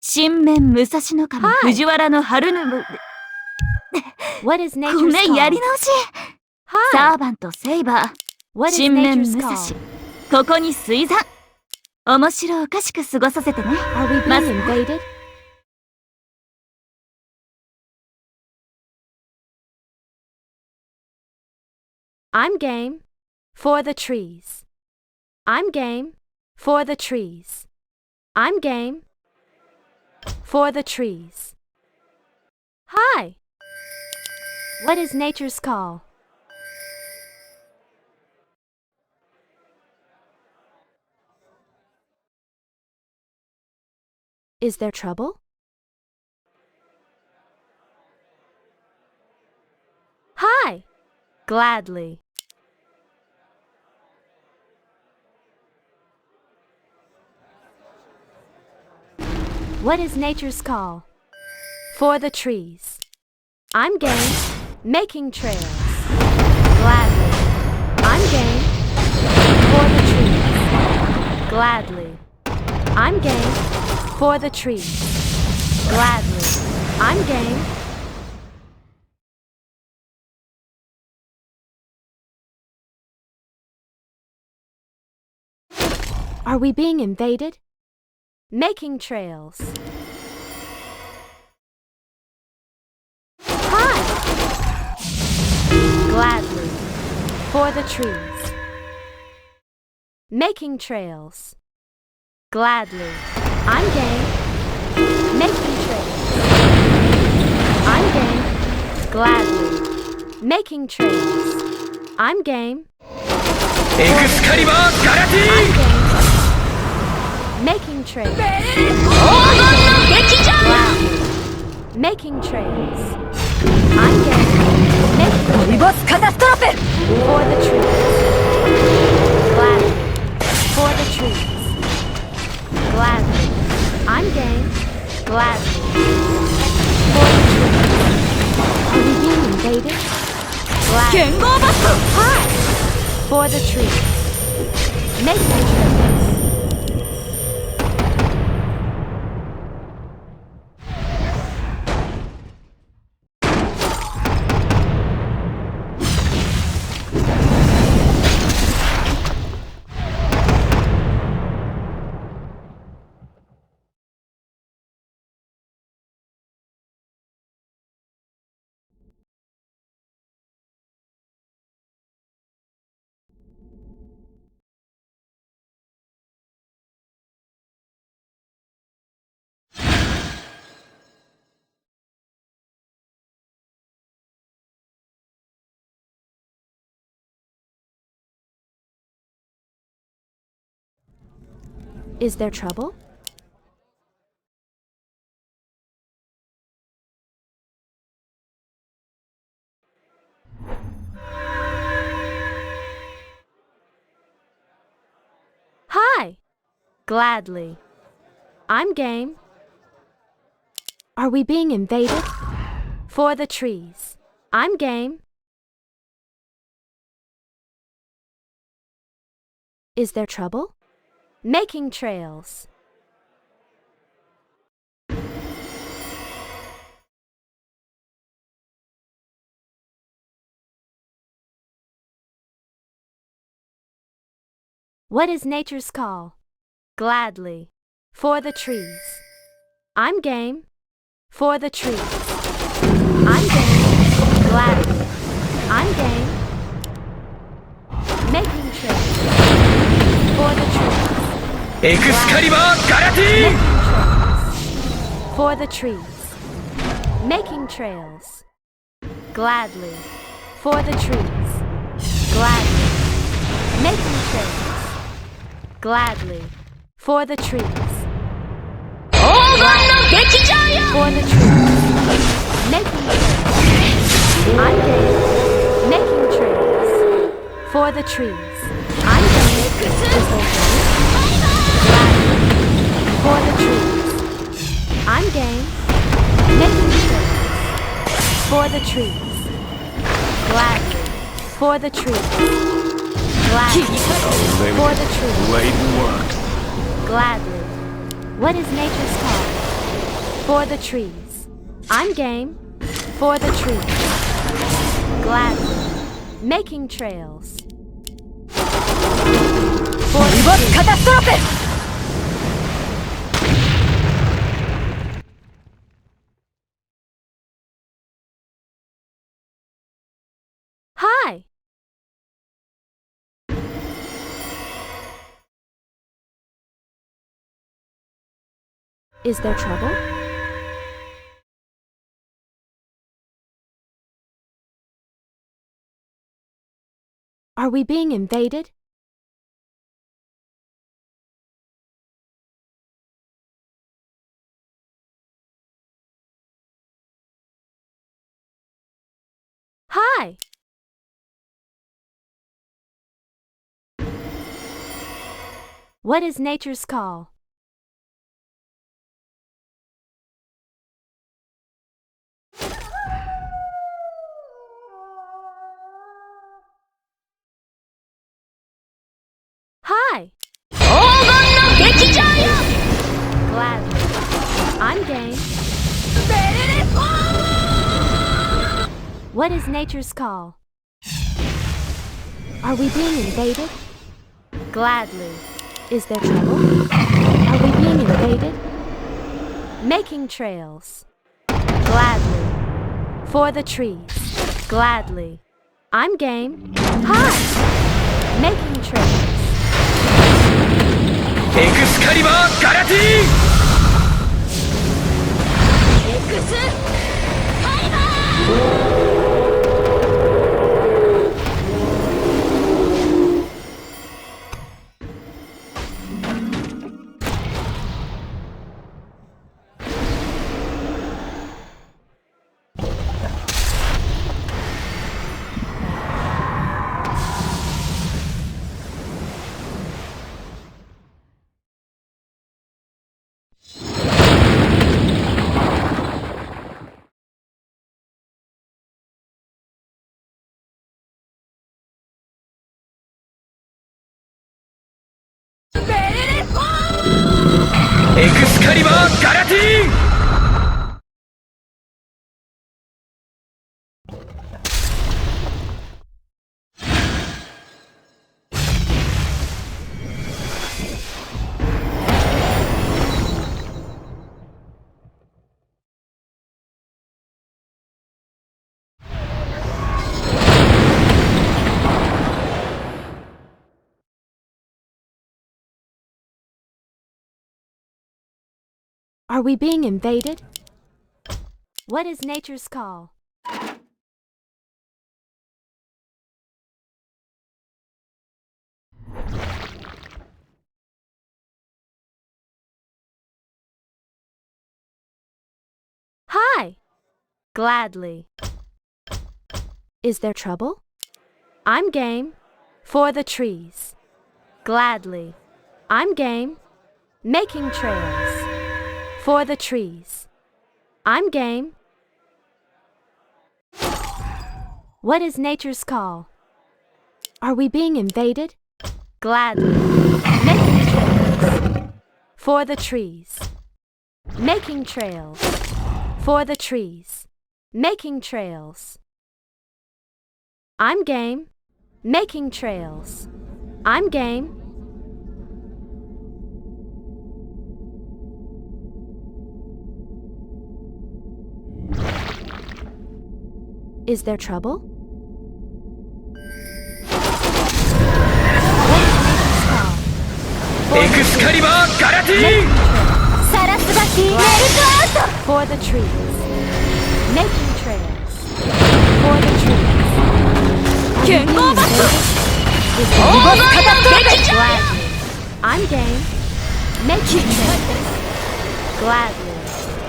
新面武蔵守藤原の春ぬむ。What is ご nature's めん、やり call? 直し。 Hi. サーバントセイバー。 What is 新面 nature's 武蔵。 call? ここに水山。面白おかしく過ごさせてね。 Are we ま being ず invaded? I'm game. For the trees. I'm game. For the trees. I'm game. For the trees. Hi. What is nature's call? Is there trouble? Hi. Gladly. What is nature's call? For the trees. I'm game. Making trails. Gladly. I'm game. For the trees. Gladly. I'm game. For the trees. Gladly. I'm game. Are we being invaded? Making trails. Hi. Gladly. For the trees. Making trails. Gladly. I'm game. Making trails. I'm game. Gladly. Making trails. I'm game. エクスカリバーガラテ I'm ィ game. Making trails. 黄金の劇場。 Making trails. I'm game. Making リボスカタストロフ for the trees. Gladly. For the trees. Gladly. I'm game. Gladly. For the trees. Are we being invaded? Gladly. 剣豪バスト。 Hi. For the trees. Making trails. Is there trouble? Hi. Gladly. I'm game. Are we being invaded? For the trees. I'm game. Is there trouble? Making trails. What is nature's call? Gladly. For the trees. I'm game. For the trees. I'm game. Gladly. I'm game. Making trails. For the trees. エクスカリバーガラテ For the trees. Making trails. Gladly. For the trees. Gladly. Making trails. Gladly. For the trees. 黄金の劇場よ。 For the trees. Making trails. I'm game. Making trails. For the trees. I'm game. For the trees. I'm game. Making trails. For the trees. Gladly. For the trees. Gladly. For the trees. Late work. Gladly. What is nature's call? For the trees. I'm game. For the trees. Gladly. Making trails. For the trees. 카타스트로페! Hi. Is there trouble? Are we being invaded? Hi. What is nature's call? Hi. Gladly. I'm game. What is nature's call? Are we being invaded? Gladly. Is there trouble? Are we being invaded? Making trails. Gladly. For the trees. Gladly. I'm game. Hi. Making trails. エクスカリバーガラティエクスカリバーエクスカリバーガラティ Are we being invaded? What is nature's call? Hi. Gladly. Is there trouble? I'm game. For the trees. Gladly. I'm game. Making trails. For the trees. I'm game. What is nature's call? Are we being invaded? Gladly. Making trails. For the trees. Making trails. For the trees. Making trails. I'm game. Making trails. I'm game. Is there trouble?エクスカリバーガラティ サラスバティメルトアウト For the trees. Making trails. For the trees. 剣豪バット Is 黄 there 金の劇場 Gladly. I'm game. Making trails. Gladly.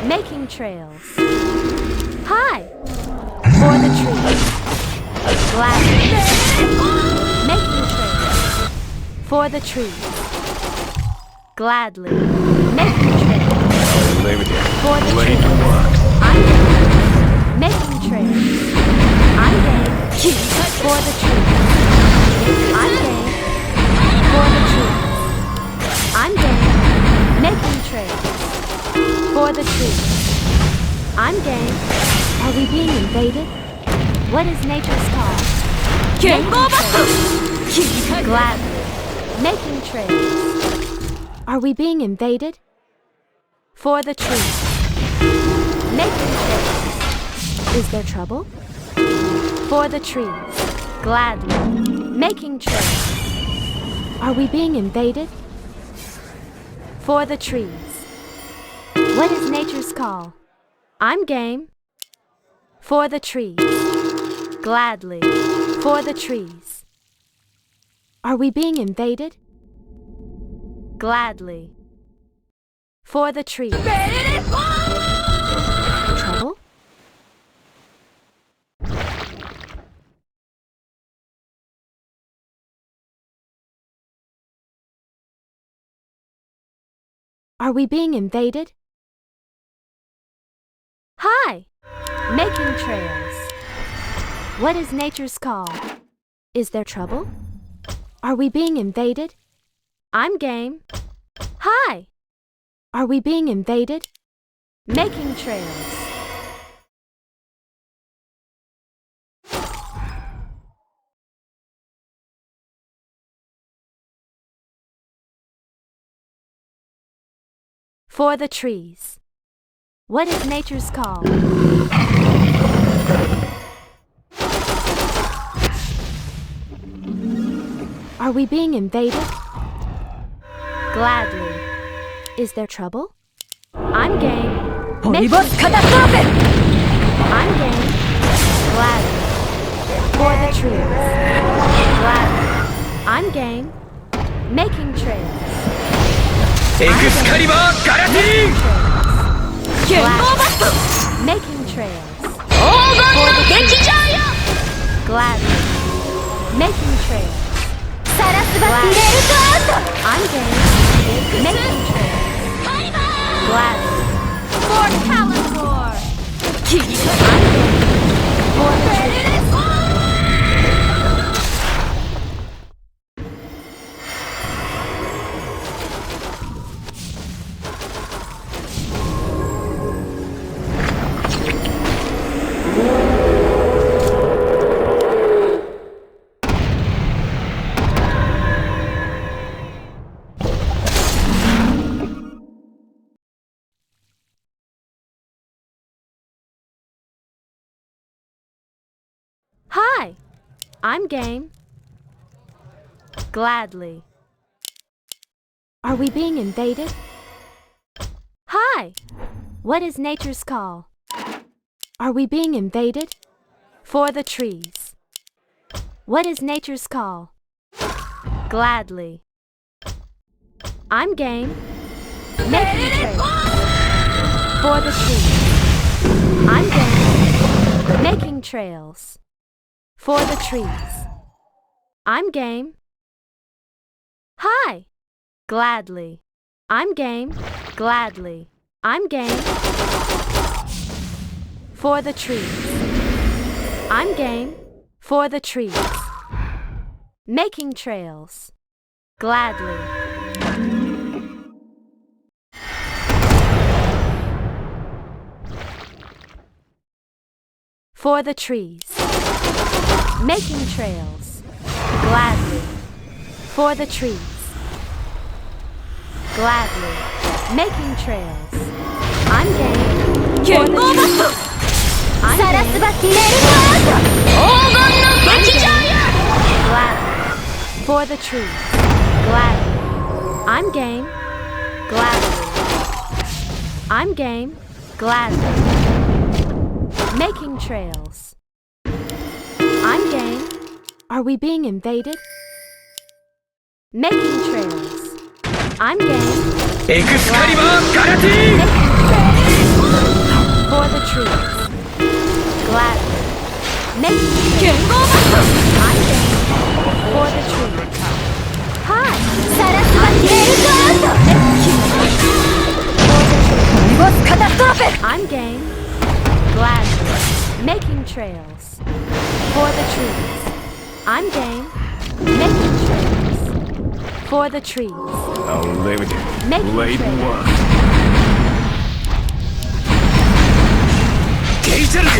Making trails. Hi. For the trees. Gladly. Making trails. For the trees. Gladly. Making trails. For the trees. I'm game. Making trails. I'm game. For the trees. I'm game. For the trees. I'm game. Making trails. For the trees. I'm game. Are we being invaded? What is nature's call? Gladly. Making trails. Are we being invaded? For the trees. Making trails. Is there trouble? For the trees. Gladly. Making trails. Are we being invaded? For the trees. What is nature's call? I'm game. For the trees. Gladly. For the trees. Are we being invaded? Gladly. For the trees. Trouble? Are we being invaded? Hi! Making trails. What is nature's call? Is there trouble? Are we being invaded? I'm game. Hi! Are we being invaded? Making trails. For the trees. What is nature's call? Are we being invaded? Gladly. Is there trouble? I'm game. Making trails. I'm game. Gladly. For the trees. Gladly. I'm game. Making trails. エクスカリバーガラティン Making trails. 黄金の劇場よ Gladly. Making trails. サラスバティレルトアウト I'm game. Making trails. ファイバー Gladly. For Calibor 切り I'm game. For the trees. Hi! I'm game. Gladly. Are we being invaded? Hi! What is nature's call? Are we being invaded? For the trees. What is nature's call? Gladly. I'm game. Making trails. For the trees. I'm game. Making trails. For the trees. I'm game. Hi! Gladly. I'm game. Gladly. I'm game. For the trees. I'm game. For the trees. Making trails. Gladly. For the trees. Making trails. Gladly. For the trees. Gladly. Making trails. I'm game. For the trees. I'm サラス game. バティレルトアウト黄金の劇場よ Gladly. For the trees. Gladly. I'm game. Gladly. I'm game. Gladly. Making trails. I'm game. Are we being invaded? Making trails. I'm game. エクスカリバーガラティン For the trees. Gladly. Making trails. I'm game. For the trees. Hi. サラスバティレルトアウト For the trees. ボスカタストロフェ I'm game. Gladly. Making trails. For the trees. I'm game. Making trails. For the trees. Unlimited. Making Blade trails. 1. ヘイジャルグ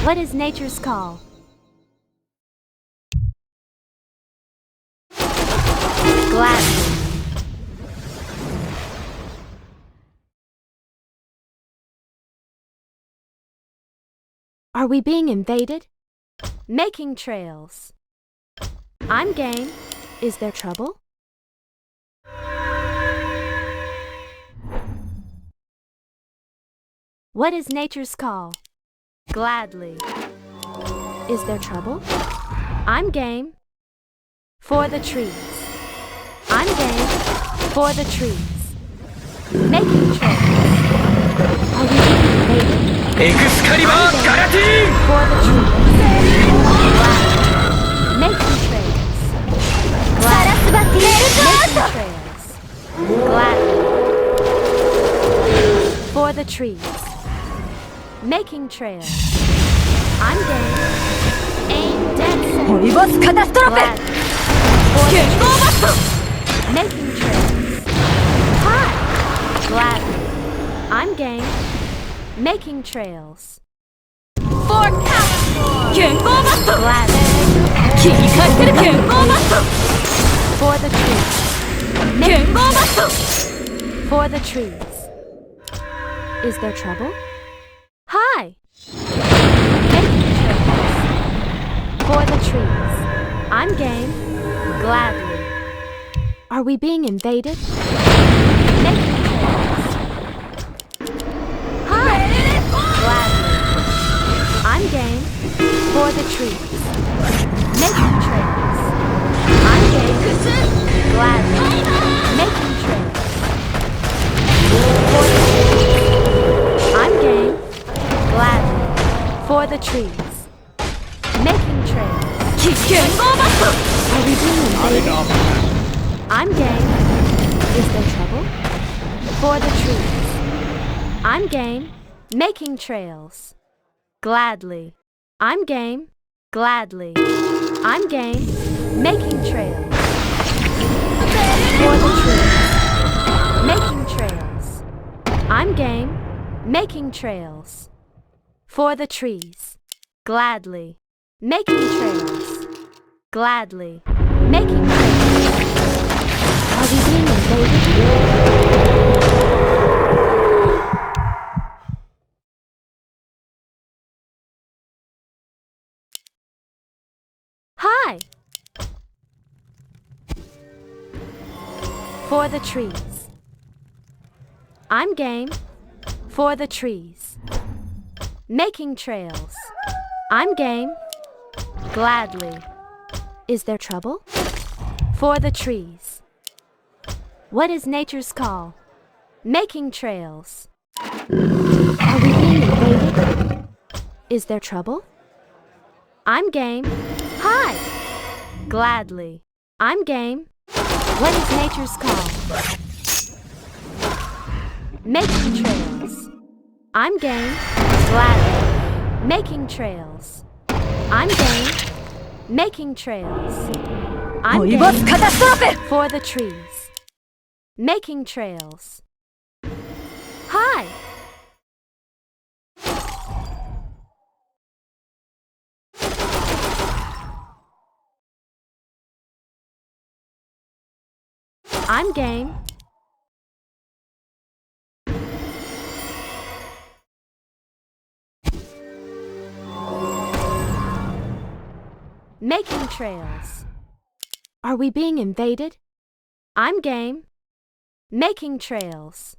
What is nature's call? Gladly. Are we being invaded? Making trails. I'm game. Is there trouble? What is nature's call? Gladly. Is there trouble? I'm game. For the trees. I'm game. For the trees. Making trails. Are we being invaded? エクスカリバーガラティーン For the trees. Making trails. Making trails. Gladly. For the trees. Making trails. I'm game. Aim dead center. ホイボスカタストロフ Gladly. For the trees. Making trails. Hi. Gladly. I'm game. Making trails. 健康マスト Gladly. 切り替えてる健康マス For the trees. ト健康マスト For the trees. Is there trouble? Hi. Making trails. For the trees. I'm game. Gladly. Are we being invaded? Making trails. Hi. Gladly. I'm game. For the trees. Making trails. I'm game. Gladly. Making trails. For the trees. I'm game. Gladly. For the trees. Making trails. 健康マス Are we being invaded? I'm game. Is there trouble? For the trees. I'm game. Making trails. Gladly. I'm game. Gladly. I'm game. Making trails. For the trees. Making trails. I'm game. Making trails. For the trees. Gladly. Making trails. Gladly. Making trails. Are we being invaded? Hi! For the trees. I'm game. For the trees. Making trails. I'm game. Gladly. Is there trouble? For the trees. What is nature's call? Making trails. Are we being invaded? Is there trouble? I'm game. Hi! Gladly. I'm game. What is nature's call? Making trails. I'm game. Gladly. Making trails. I'm game. Making trails. ホ I'm イボス game. カタストロフ For the trees. Making trails. Hi! I'm game. Making trails. Are we being invaded? I'm game. Making trails.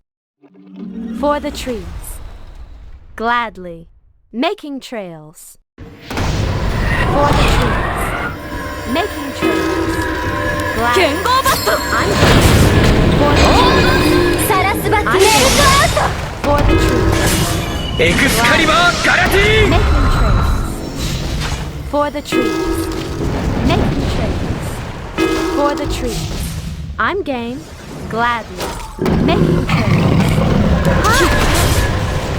For the trees. Gladly. Making trails. For the trees. Making trails. 健 Gladly. 康マスト I'm game. For the trees. サラスバティネルトアウ For the trees. エクスカリバーガラティーン Making trails. For the trees. Making trails. For the trees. I'm game. Gladly. Making trails. Hi!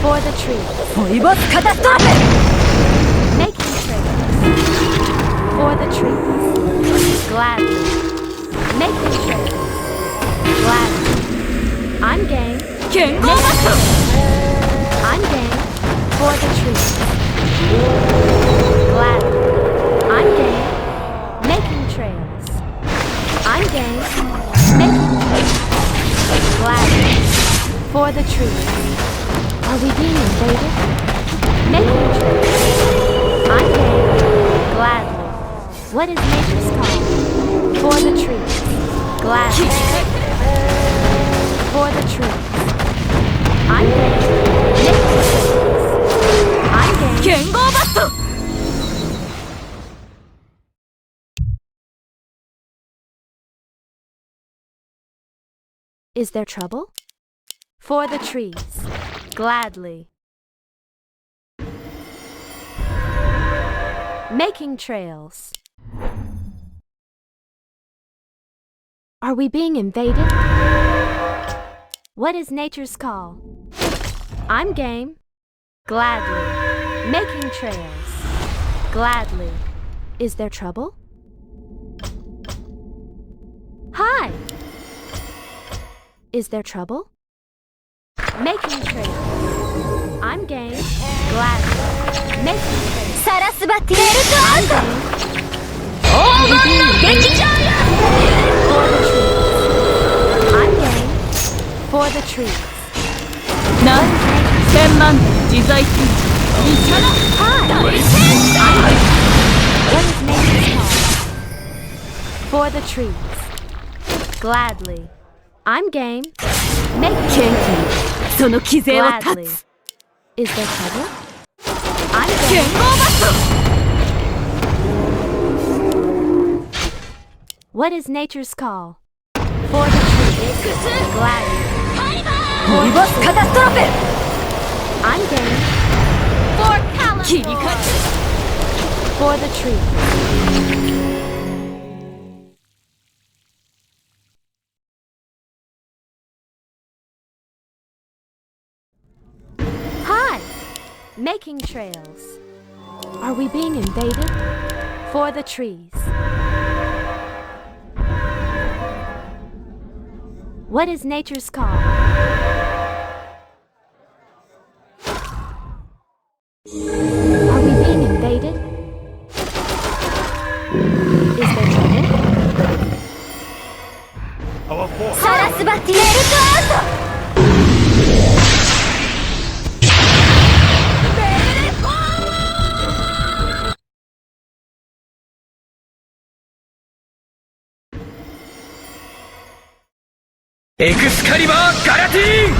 For the trees. トホイボスカタストロフ Making trails. For the trees. Gladly. Making trails. Gladly. I'm game. 健康マスト I'm game. For the trees. Gladly. I'm game. Making trails. I'm game. Making trails. Gladly. For the trees. Are we being invaded? Making trails. I'm game. Gladly. What is nature's call? For the trees. Gladly. For the trees. I'm game. Making trails. I'm game. 剣豪バット Is there trouble? For the trees. Gladly. Making trails. Are we being invaded? What is nature's call? I'm game. Gladly. Making trails. Gladly. Is there trouble? Hi! Is there trouble? Making trails. I'm game. Gladly. Making trails. サラスバティエル I'm ト game. 黄金の劇場よ For the trees. I'm game. For the trees. なん千万自在する一緒の Hi! 大戦 What is nature's call? For the trees. Gladly. I'm game. Make 謙虚にその気勢を Gladly. 立つ Is there trouble? I'm 剣 game. 豪バット What is nature's call? For the trees. Gladly. リボスカタストロフ I'm game. For California. 切り勝ち For the trees. Hi! Making trails. Are we being invaded? For the trees. What is nature's call? Are we being invaded? Is there trouble? サラスバティエルトアエクスカリバーガラティーン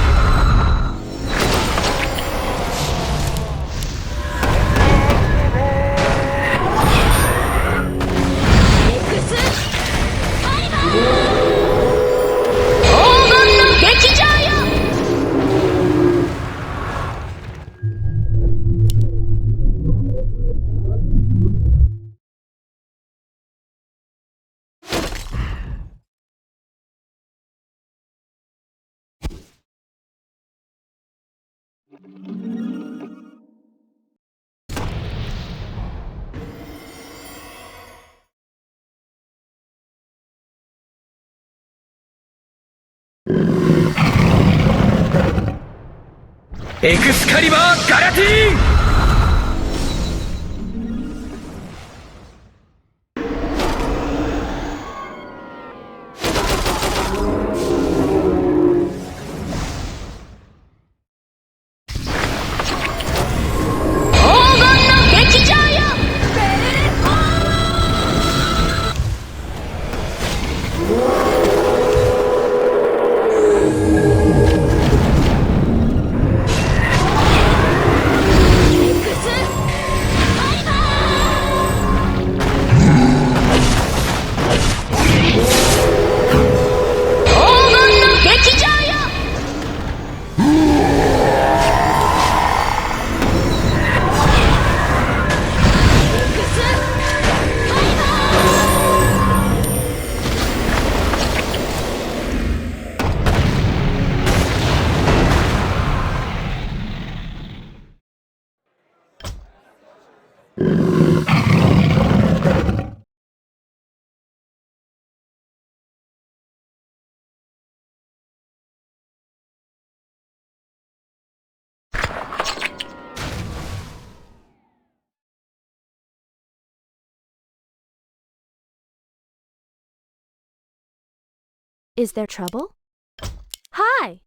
黄金の劇場よ エクスカリバーガラティーン黄金の劇場よ Hi! Is there trouble? Hi!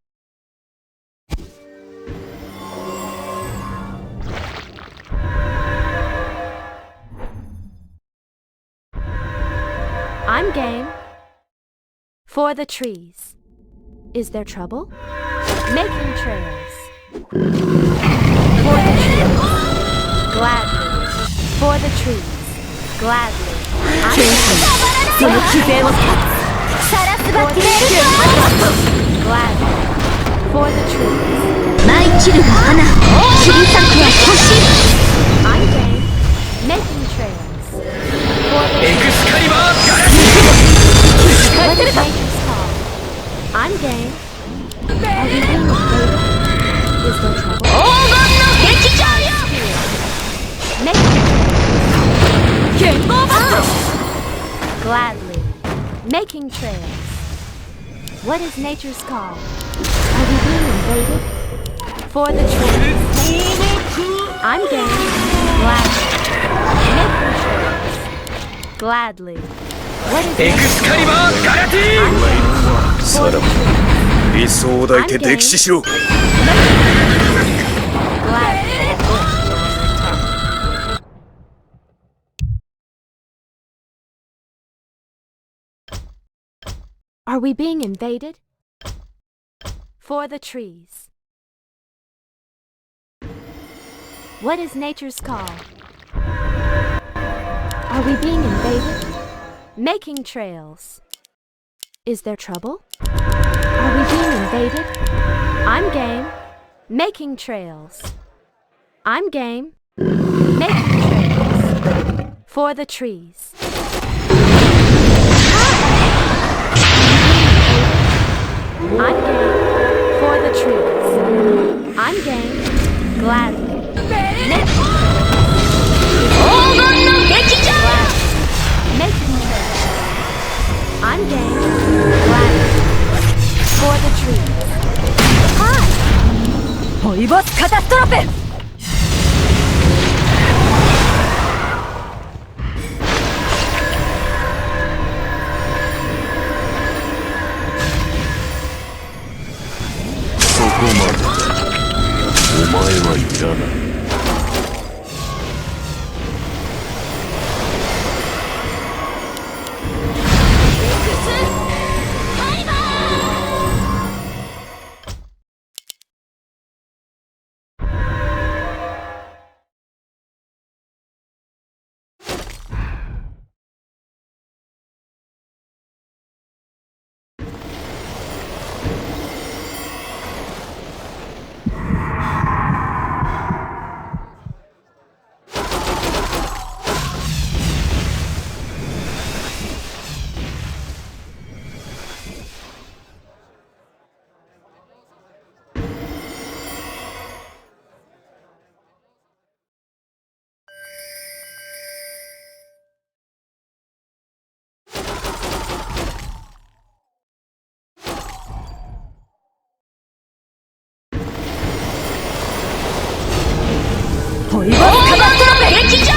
I'm game. For the trees. Is there trouble? Making trails. For the trees. Gladly. For the trees. Gladly. I'm game. その機をさらすばきれる Gladly. For the trees. 舞い散るが花切り裂くは星 I'm game. Making trails. For the エク trees. スカリバーガラテ What is nature's call? I'm game. Are we being invaded? Is there trouble? 黄金の劇場よ Making 剣豪バッ gladly. Making trails. What is nature's call? Are we being invaded? For the trees. I'm game. Gladly. Making trails. Gladly. What is エクスカリバーガラティ I'm game. さらば理想を抱いて溺死しろ Gladly. Are we being invaded? For the trees. What is nature's call? Are we being invaded? Making trails. Is there trouble? Are we being invaded? I'm game. Making trails. I'm game. Making trails. For the trees. I'm game. For the trees. I'm game. Gladly. Making 黄金の劇場 Making trails. I'm game. Gladly. For the trees. Hi! ホイボスカタストロペ そこまでお前はいらない ホイボスカタストロペ劇場よ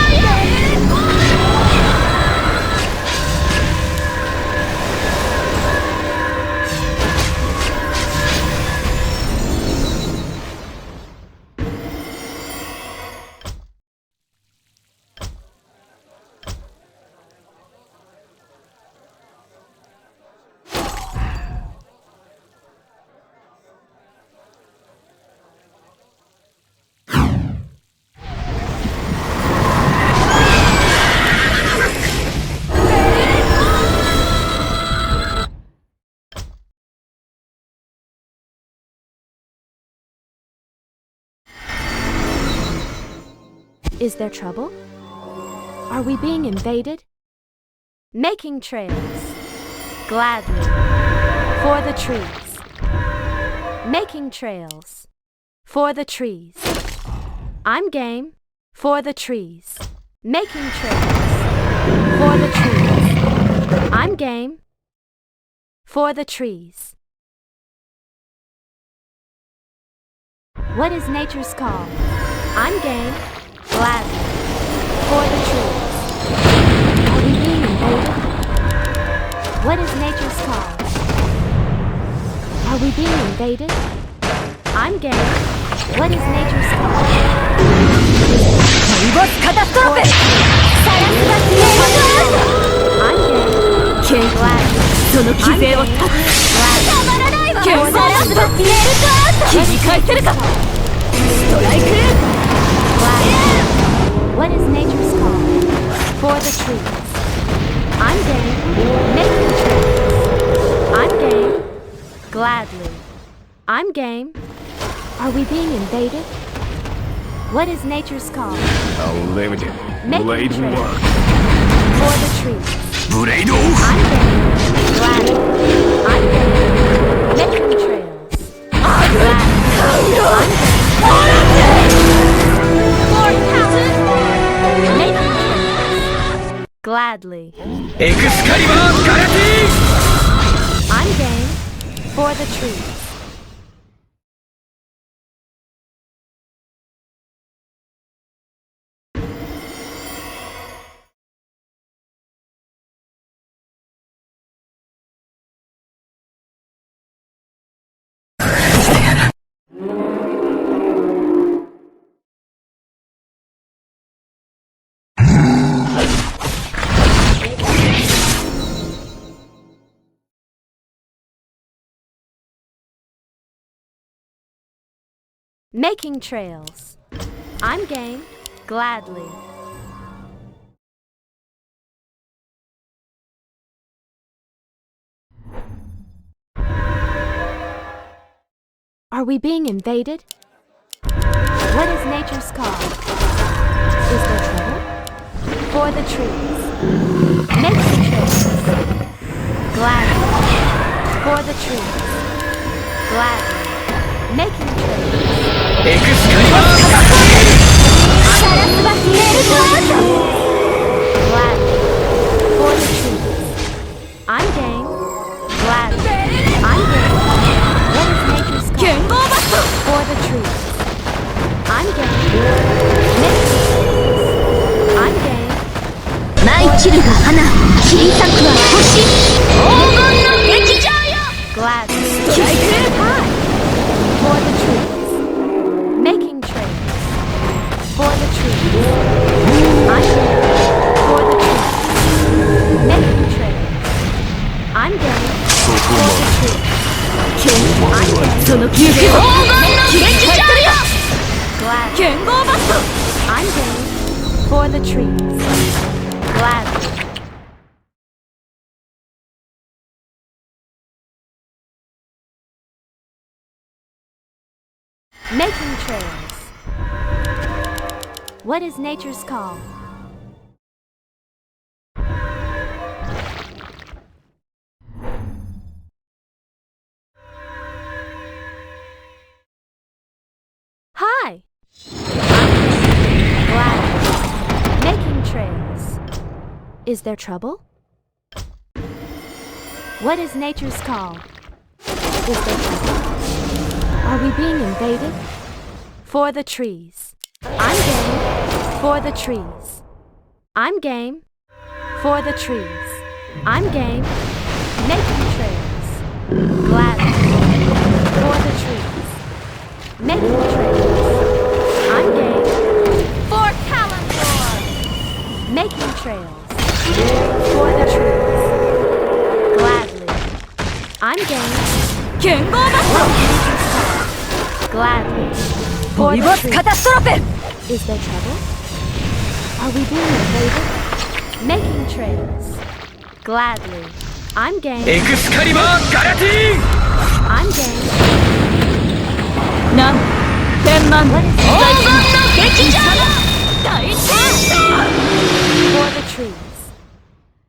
Is there trouble? Are we being invaded? Making trails. Gladly. For the trees. Making trails. For the trees. I'm game. For the trees. Making trails. For the trees. I'm game. For the trees. What is nature's call? I'm game. Gladly. For the trees. Are we being invaded? What is nature's call? Are we being invaded? I'm game. What is nature's call? I'm game. Glad. その傷を断つ。たまらないわ。剣をさらすだ。切り返せるか。ストライク。What is nature's call? For the trees. I'm game. Make the trees. I'm game. Gladly. I'm game. Are we being invaded? What is nature's call? Unlimited Make blade the trees. work. For the trees. ブレイドオフ I'm game. Gladly. I'm game. Making trails. Gladly. I'm game. Making trails. Gladly. エクスカリバーガラティ I'm game. For the trees. Making trails. I'm game. Gladly. Are we being invaded? What is nature's call? Is there trouble? For the trees. Making trails. Gladly. For the trees. Gladly. Making trails. エクスカリバーガラテ Gladly. For the trees. I'm game. Gladly. I'm game. What is nature's call? For the trees. I'm game. Making trails. I'm game. 舞い散るが花、切り裂くは星。黄金の劇場よ。 Gladly. ストライク。 For the trees. Making trails. For the trees. I'm game. For the trees. Making trails. I'm game. For the trees. I'm game. その傷を黄金の劇場よ。 Gladly. 剣豪バスト。 I'm game. For the trees. Gladly. Making trails. What is nature's call? Hi. Glad. Making trails. Is there trouble? What is nature's call? Is there trouble? Are we being invaded? For the trees. I'm game. For the trees. I'm game. For the trees. I'm game. Making trails. Gladly. For the trees. Making trails. I'm game. For Kalimdor. Making trails. For the trees. Gladly. I'm game. 剣豪バス Gladly. ト。ボイボスカタストロペ。 Is there trouble? Are we being invaded? Making trails. Gladly. I'm game. エクスカリバーガラティ I'm game. なん天満 What is 黄金の劇場よ。大戦争。 For the trees.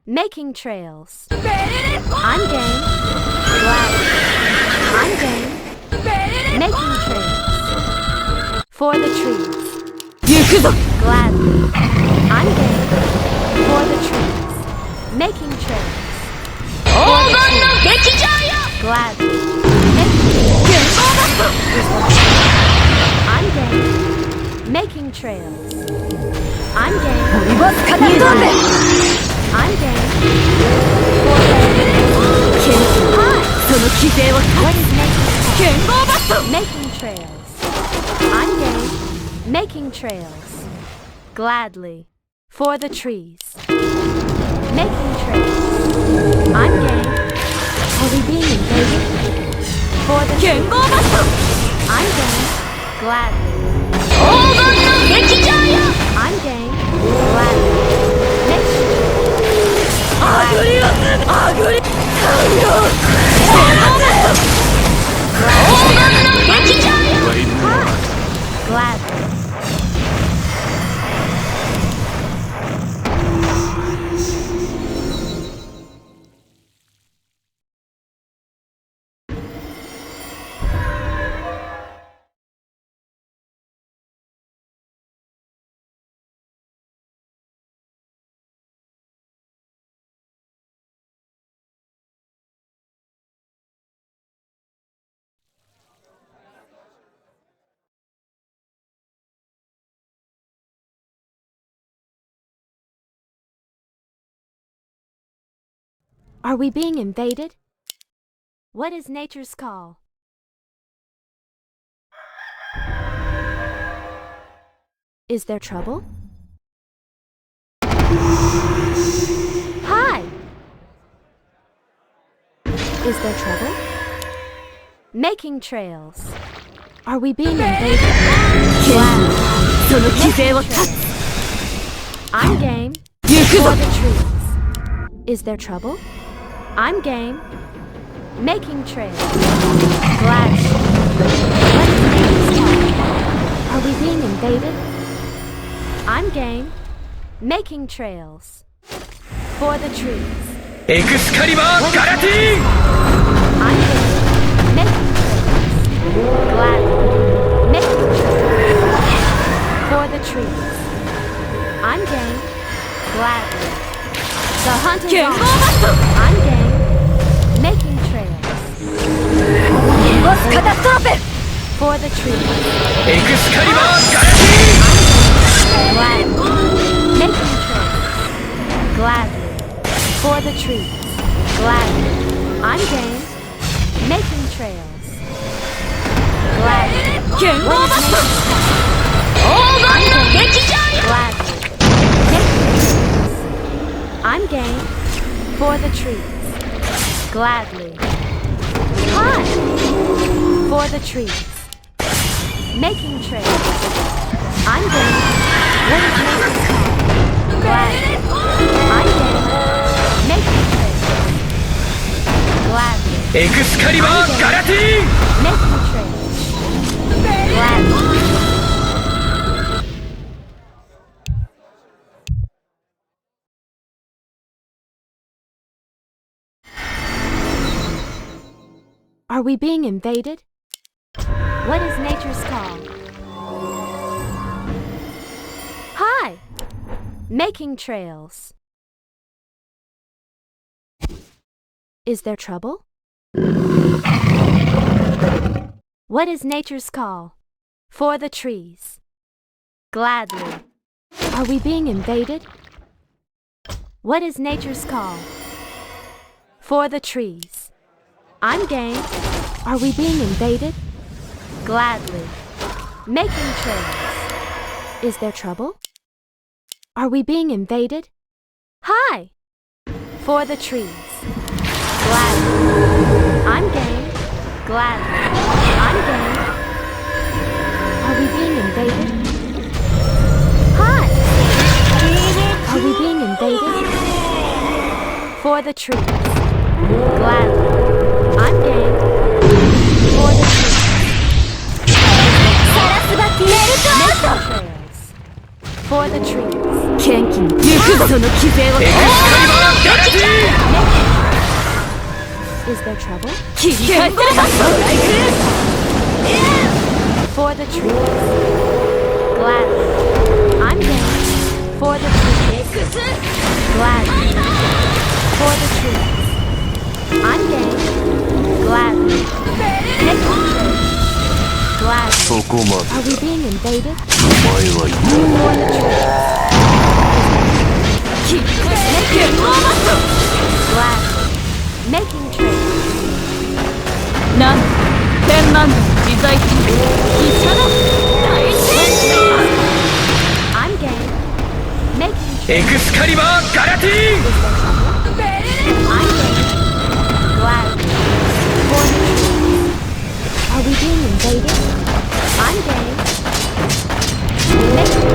Making trails. I'm game. Gladly. I'm game. Making trails. For the trees. 行くぞ。 Gladly. I'm game. For the trees. Making trails. 黄金の劇場よ。 Gladly. Making trails. 剣豪バスト。 I'm game. Making trails. I'm game. ボイボスカタストロペ。 I'm game. For the trees. 剣その傷を What is making Making trails. I'm game. Making trails. Gladly. For the trees. Making trails. I'm game. Are we being invaded? For the trees. I'm game. Gladly. I'm game. Gladly. Making Gladly. Are we being invaded? What is nature's call? Is there trouble? Hi! Is there trouble? Making trails. Are we being invaded? I'm game. For the trees. Is there trouble? I'm game. Making trails. Glad. Are we being invaded? I'm game. Making trails. For the trees. エクスカリバーガラティーン I'm game. Making trails. Glad. Making trails. For the trees. I'm game. Gladly. The hunt is on. I'm game. Making trails. For the trees. エクスカリバーガラティーン Glad. Making trails. Gladly. For the trees. Gladly. I'm game. Making trails. Gladly. Gladly. I'm game. For the trees. Gladly. Hi. For the trees. Making trails. I'm game. What is nature's call? Gladly. I'm game. Making trails. Gladly. エクスカリバーガラティーン Making trails. Gladly. Are we being invaded? What is nature's call? Hi! Making trails. Is there trouble? What is nature's call? For the trees. Gladly. Are we being invaded? What is nature's call? For the trees. I'm game. Are we being invaded? Gladly. Making trails. Is there trouble? Are we being invaded? Hi! For the trees. Gladly. I'm game. Gladly. I'm game. Are we being invaded? Hi! Are we being invaded? For the trees. Gladly. I'm game. For the trees. Making trails. For the trees. 元気に行くぞその犠牲を エクスカリバーガラティーン Is there trouble? 切り返せるか For the trees. Gladly. I'm game. For the trees. Gladly. For the trees. I'm game. Gladly. Making trails. Gladly. そこまで Are we being invaded? お前は言う For the trees. 切り返せる Gladly. Making trails. なん天満宮自在飛車の大戦争 I'm game. Making エクスカリバーガラティーン I'm game. Glad. Are we being invaded? I'm game. Making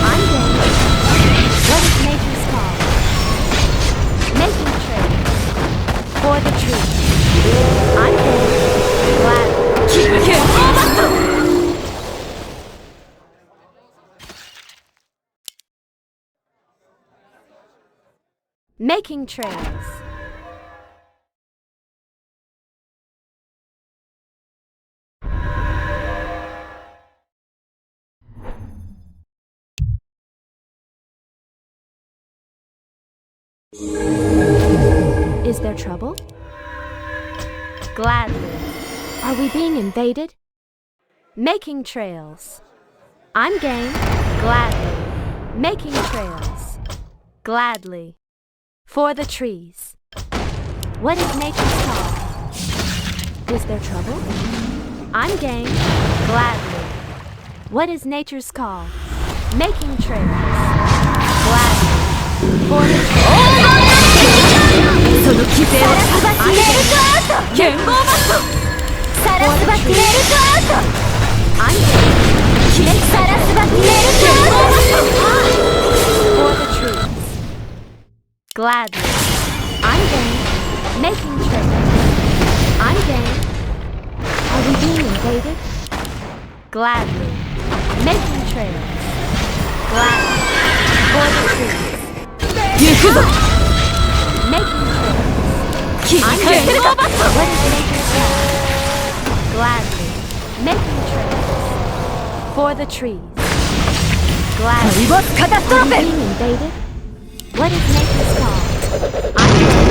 I'm game. What is nature's call? Making trade. For the tree. I'm game. Glad. 金剣オーバット Making trails. Is there trouble? Gladly. Are we being invaded? Making trails. I'm game. Gladly. Making trails. Gladly. For the trees. What is nature's call? Is there trouble? I'm game. Gladly. What is nature's call? Making trails. Gladly. For the trees. その規制を剣豪バットサラスバティエルトアウト I'm game. サラスバティエルトアウト For the trees. Gladly. I'm game. Making trails. I'm game. Are we being invaded? Gladly. Making trails. Gladly. For the trees. 行くぞ Making trails. 切り替えるか What is nature's call? Gladly. Making trails. For the trees. Gladly. リボスカタストロ Are we フェ being invaded? What is nature's call? I'm game.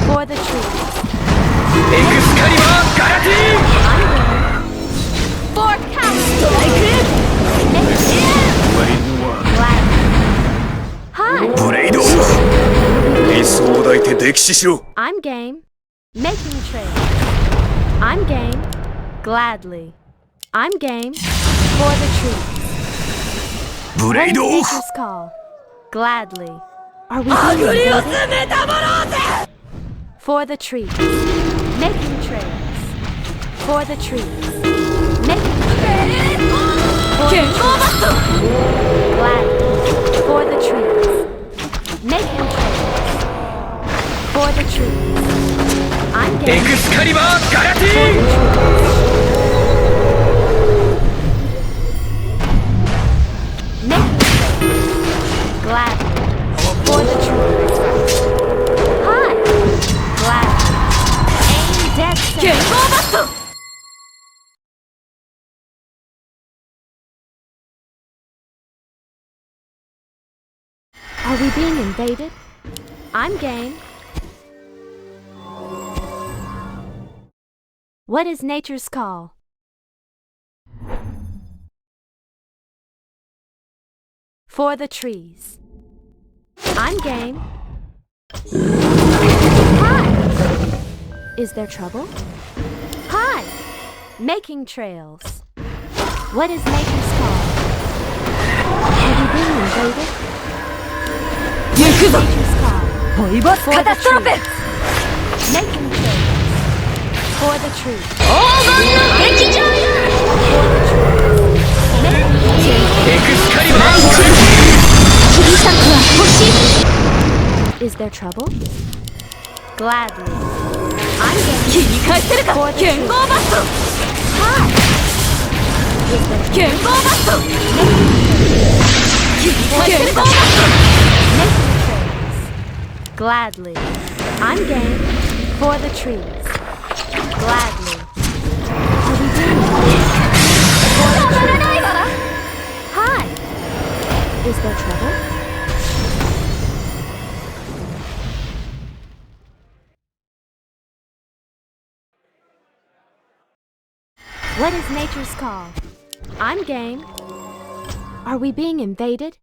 For the trees. エクスカリバーガラティーン I'm game. For cows. ストライク Making Gladly. Hi. ブレイド理想を抱いて溺死しろ I'm game. Making trails. I'm game. Gladly. I'm game. For the trees. ブ What レイ is ド nature's call? Gladly. Are we ア being グリオ invaded? スメタモローゼ For the trees. Making trails. For the trees. Making trails. For 剣 the 豪バット Gladly. For the trees. Making trails. For the trees. I'm エ game. クスカリバーガラテ For ィ the ーン trees. Making trails. Gladly. For the trees. Hi. Gladly. Aim dead 剣 center. 豪バット Are we being invaded? I'm game. What is nature's call? For the trees. I'm game. Hi. Is there trouble? Hi. Making trails. What is nature's call? Are we being invaded? 行くぞ Nature's call. ホイボスカタストロフェ Making trails. For the trees. 黄金の劇場よ エクスカリバーガラティーン 切り裂くは星 Is there trouble? Gladly. I'm game. 切り返せるか剣豪バット Hi. Is there 剣豪バット切り返せるか Making trails. Gladly. I'm game. For the trees. Gladly. Are we doing it? Hi. Is there trouble? What is nature's call? I'm game. Are we being invaded?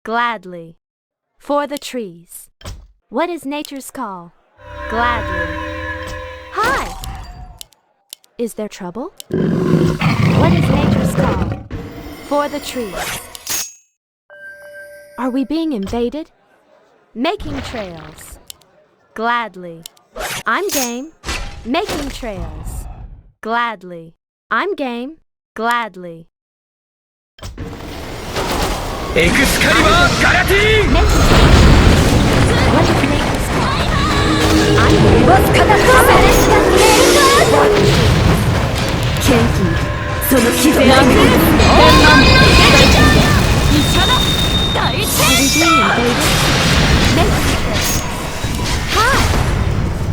Gladly. For the trees. What is nature's call? Gladly. Hi! Is there trouble? What is nature's call? For the trees. Are we being invaded? Making trails. Gladly. I'm game. Making trails. Gladly. I'm game. Gladly. エクスカリバーガラティーン What is nature's call? I'm game. 元気にその傷をあげる医者だ大 Are we 天 being invaded? Making trails. Hi!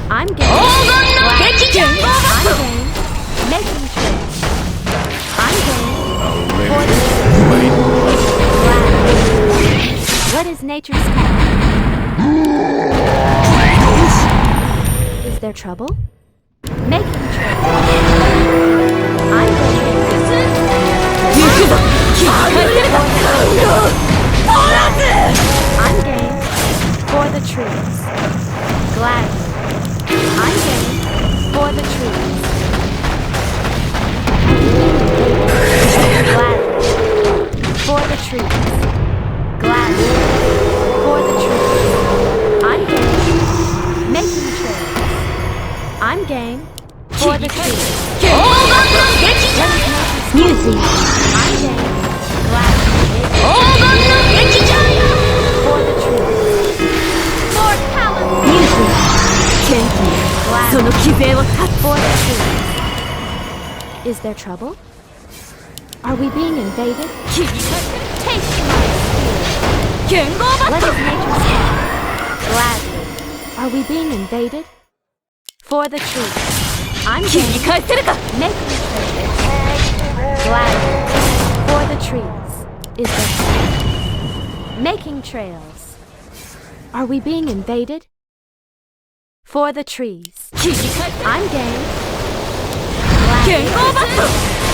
I'm game. 黄金の激剣 I'm game. Making trails. I'm game. For the What is nature's call? Is there trouble? Making trails. I'm game. 行くぞ切り返せるか I'm game. For the trees. Gladly. I'm game. For the trees. Gladly. For the trees. Gladly. For the trees. I'm game. Making trails. I'm game. For the trees. 黄金の激剣 Music. I'm game. Gladly. 黄金の激剣 For the trees. For talent. Music. 元気にその傷を断つ For the trees. Is there trouble? Are we being invaded? 切り返せる Take my spear. 剣豪バ What ッ is ト nature's call? Gladly. Are we being invaded? For the trees. I'm 切り game. 返せるか Making trails. Gladly. For the trees. Is there trouble? Making trails. Are we being invaded? For the trees. 切り返せる I'm game. 剣 Gladly. 豪バット